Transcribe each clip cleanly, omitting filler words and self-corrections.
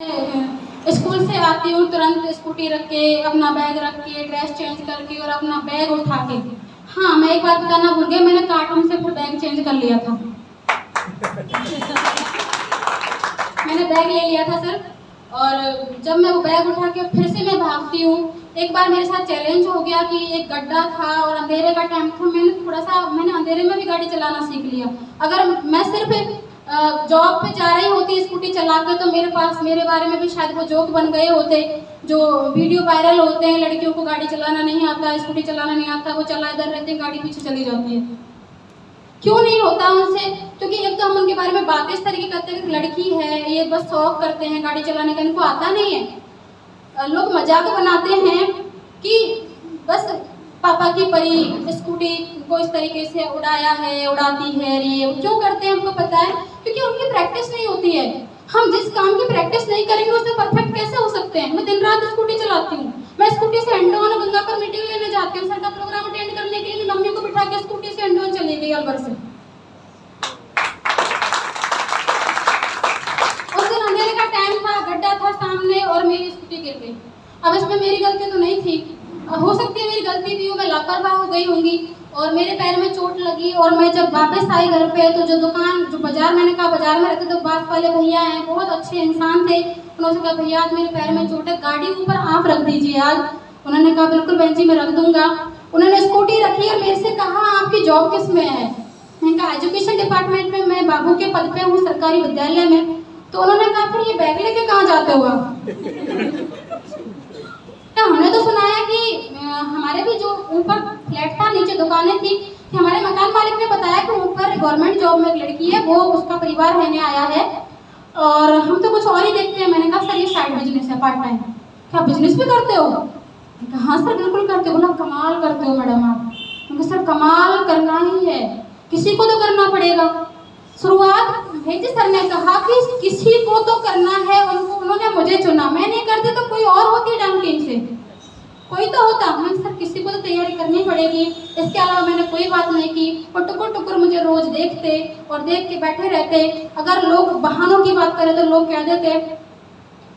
School से आती हूँ तुरंत स्कूटी रख के, अपना बैग रख के, ड्रेस चेंज करके और अपना बैग उठा के। हाँ, मैं एक बात बताना भूल गई, मैंने कार्टून से फिर बैग चेंज कर लिया था। मैंने बैग ले लिया था सर, और जब मैं वो बैग उठा के फिर से मैं भागती हूँ। एक बार मेरे साथ चैलेंज हो गया कि एक गड्ढा था और अंधेरे का टाइम था, मैंने अंधेरे में भी गाड़ी चलाना सीख लिया। अगर मैं सिर्फ जॉब पे जा रही होती स्कूटी चला के, तो मेरे बारे में भी शायद वो जोक बन गए होते, जो वीडियो वायरल होते हैं, लड़कियों को गाड़ी चलाना नहीं आता, स्कूटी चलाना नहीं आता, वो चला इधर रहते हैं, गाड़ी पीछे चली जाती है। क्यों नहीं होता उनसे? क्योंकि एक तो हम उनके बारे में बातें इस तरीके करते हैं कि लड़की है, ये बस शौक करते हैं गाड़ी चलाने का, इनको आता नहीं है। लोग मजाक बनाते हैं कि बस पापा की परी स्कूटी को इस तरीके से उड़ाया है, उड़ाती है। ये क्यों करते हैं हमको पता है, क्योंकि उनकी प्रैक्टिस नहीं होती है। हम जिस काम की प्रैक्टिस नहीं करेंगे उससे परफेक्ट कैसे हो सकते हैं? मैं दिन रात स्कूटी चलाती हूँ, मैं स्कूटी से अंडोन गंगा पर मीटिंग लेने जाती हूँ, सर का प्रोग्राम अटेंड करने के लिए मम्मी को बिठा के स्कूटी से अंडोन चली गई अलवर से। उस दिन अंधेरे का टाइम था, गड्ढा था सामने और मेरी स्कूटी गिर गई। अब इसमें मेरी गलती तो नहीं थी, हो सकती है मेरी गलती भी हो, मैं लापरवाह हो गई होंगी और मेरे पैर में चोट लगी। और मैं जब वापस आई घर पे, तो जो बाजार, मैंने कहा बाजार में रहते तो पास वाले भैया हैं, बहुत अच्छे इंसान थे, उन्होंने कहा भैया आज मेरे पैर में चोट है, गाड़ी ऊपर आप रख दीजिए आज। उन्होंने कहा बिल्कुल बहन जी मैं रख दूंगा। उन्होंने स्कूटी रखी और मेरे से कहा आपकी जॉब किस में है? मैंने कहा एजुकेशन डिपार्टमेंट में, मैं बाबू के पद पे हूँ सरकारी विद्यालय में। तो उन्होंने कहा फिर ये बैग लेके कहाँ जाते हो आप? हमने तो सुनाया कि हमारे भी जो ऊपर फ्लैट था, नीचे दुकानें थी, कि हमारे मकान मालिक ने बताया कि ऊपर गवर्नमेंट जॉब में एक लड़की है, वो उसका परिवार रहने आया है और हम तो कुछ और ही देखते हैं। मैंने कहा सर ये साइड बिजनेस है, पार्ट टाइम। क्या बिजनेस भी करते हो? हाँ सर बिल्कुल करते हो। बोला कमाल करते हो मैडम आप। क्योंकि सर कमाल करना ही है, किसी को तो करना पड़ेगा। शुरुआत भेजी सर ने कहा कि किसी को तो करना है, उन्होंने मुझे चुना, मैं नहीं करती तो कोई और होती डंग टीम से, कोई तो होता। मैं सर किसी को तो तैयारी करनी पड़ेगी। इसके अलावा मैंने कोई बात नहीं की। वो टुकुर टुकुर मुझे रोज देखते और देख के बैठे रहते। अगर लोग बहानों की बात करें तो लोग कह देते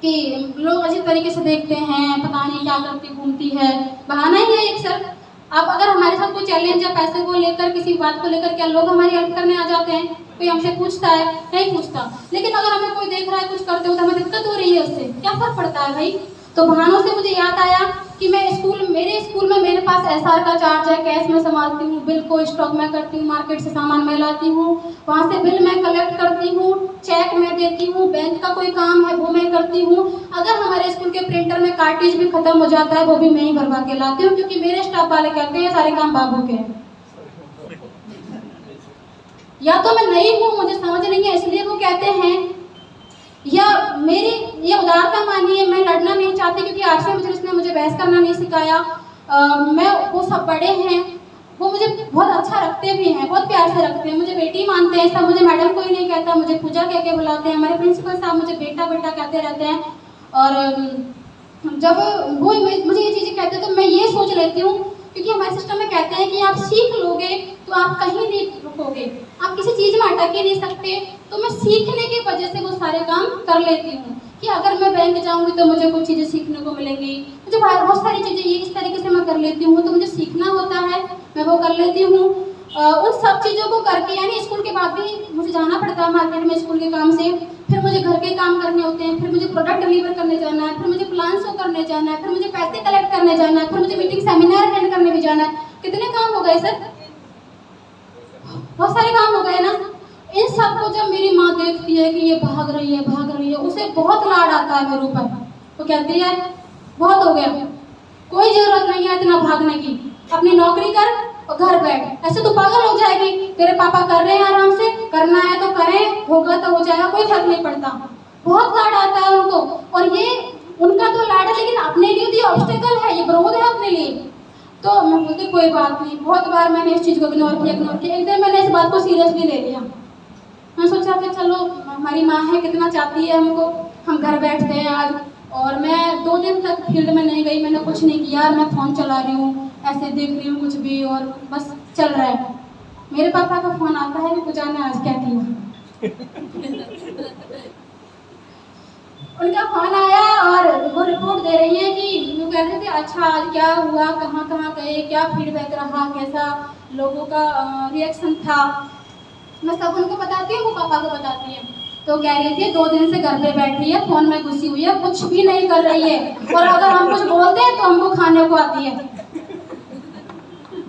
कि लोग अजीब तरीके से देखते हैं, पता नहीं क्या करती घूमती है, बहाना ही है एक सर। अब अगर हमारे साथ कोई चैलेंज है पैसे को लेकर, किसी बात को लेकर, क्या लोग हमारी हेल्प करने आ जाते हैं? कोई हमसे पूछता है? नहीं पूछता। लेकिन अगर हमें कोई देख रहा है कुछ करते हो तो हमें दिक्कत हो रही है, उससे क्या फर्क पड़ता है भाई? तो बहानों से मुझे याद आया कि मेरे स्कूल में मेरे पास एसआर का चार्ज है, कैश में संभालती हूँ, बिल को स्टॉक में करती हूँ, मार्केट से सामान मैं लाती हूँ, वहाँ से बिल मैं कलेक्ट करती हूँ, चेक मैं देती हूँ, बैंक का कोई काम है वो मैं करती हूँ। अगर हमारे स्कूल के प्रिंटर में कार्ट्रिज भी खत्म हो जाता है वो भी मैं ही भरवा के लाती हूँ, क्योंकि मेरे स्टाफ वाले कहते हैं सारे काम बाबू के हैं। या तो मैं नई हूँ, मुझे समझ नहीं है इसलिए वो कहते हैं, या मेरी ये उदारता मानिए, मैं लड़ना नहीं चाहती क्योंकि आरसी मजलिस ने मुझे बहस करना नहीं सिखाया। वो सब बड़े हैं, वो मुझे बहुत अच्छा रखते भी हैं, बहुत प्यार से रखते हैं, मुझे बेटी मानते हैं सब। मुझे मैडम कोई नहीं कहता, मुझे पूजा कह के बुलाते हैं। हमारे प्रिंसिपल साहब मुझे बेटा बेटा कहते रहते हैं। और जब वो मुझे ये चीज़ें कहते हैं तो मैं ये सोच लेती हूँ, क्योंकि हमारे सिस्टम में कहते हैं कि आप सीख लोगे तो आप कहीं नहीं रुकोगे, आप किसी चीज़ में अटक ही नहीं सकते। तो मैं सीखने की वजह से वो सारे काम कर लेती हूँ कि अगर मैं बैंक जाऊँगी तो मुझे कुछ चीज़ें सीखने को मिलेंगी। मुझे बहुत सारी चीज़ें ये इस तरीके से मैं कर लेती हूँ, तो मुझे सीखना होता है, मैं वो कर लेती हूँ। उन सब चीज़ों को करके, यानी स्कूल के बाद भी मुझे जाना पड़ता है मार्केट में स्कूल के काम से, फिर मुझे घर के काम करने होते हैं, फिर मुझे प्रोडक्ट डिलीवर करने जाना है, फिर मुझे प्लान शो करने जाना है, फिर मुझे पैसे कलेक्ट करने जाना है, फिर मुझे मीटिंग सेमिनार अटेंड करने भी जाना है। कितने काम हो गए सर? बहुत सारे काम हो गए ना। इन सब को जब मेरी माँ देखती है कि ये भाग रही है, उसे बहुत लाड आता है मेरे ऊपर। तो कहती है बहुत हो गया, कोई जरूरत नहीं है इतना भागने की, अपनी नौकरी कर और घर बैठ, ऐसे तो पागल हो जाएगी। तेरे पापा कर रहे हैं आराम से, करना है तो करें, होगा तो हो जाएगा, कोई फर्क नहीं पड़ता। बहुत लाड आता है उनको, और ये उनका तो लाड है, लेकिन अपने लिए तो ऑब्स्टेकल है, ये विरोध है अपने लिए। तो मैं बोलती कोई बात नहीं। बहुत बार मैंने इस चीज़ को इग्नोर किया। एक दिन मैंने इस बात को सीरियसली ले लिया। मैं सोचा कि चलो हमारी माँ है, कितना चाहती है हमको, हम घर बैठते हैं आज। और मैं 2 दिन तक फील्ड में नहीं गई, मैंने कुछ नहीं किया, मैं फ़ोन चला रही हूँ, ऐसे देख रही हूँ कुछ भी, और बस चल रहा है। मेरे पापा का फ़ोन आता है कि पूजा ने आज क्या किया। उनका फोन आया और वो रिपोर्ट दे रही है कि वो कह रहे थे अच्छा आज क्या हुआ, कहाँ कहाँ गए, क्या फीडबैक रहा, कैसा लोगों का रिएक्शन था। मैं सब उनको बताती हूँ, वो पापा को बताती है। तो कह रही थी 2 दिन से घर पे बैठी है, फोन में घुसी हुई है, कुछ भी नहीं कर रही है, और अगर हम कुछ बोलते हैं तो हमको खाने को आती है।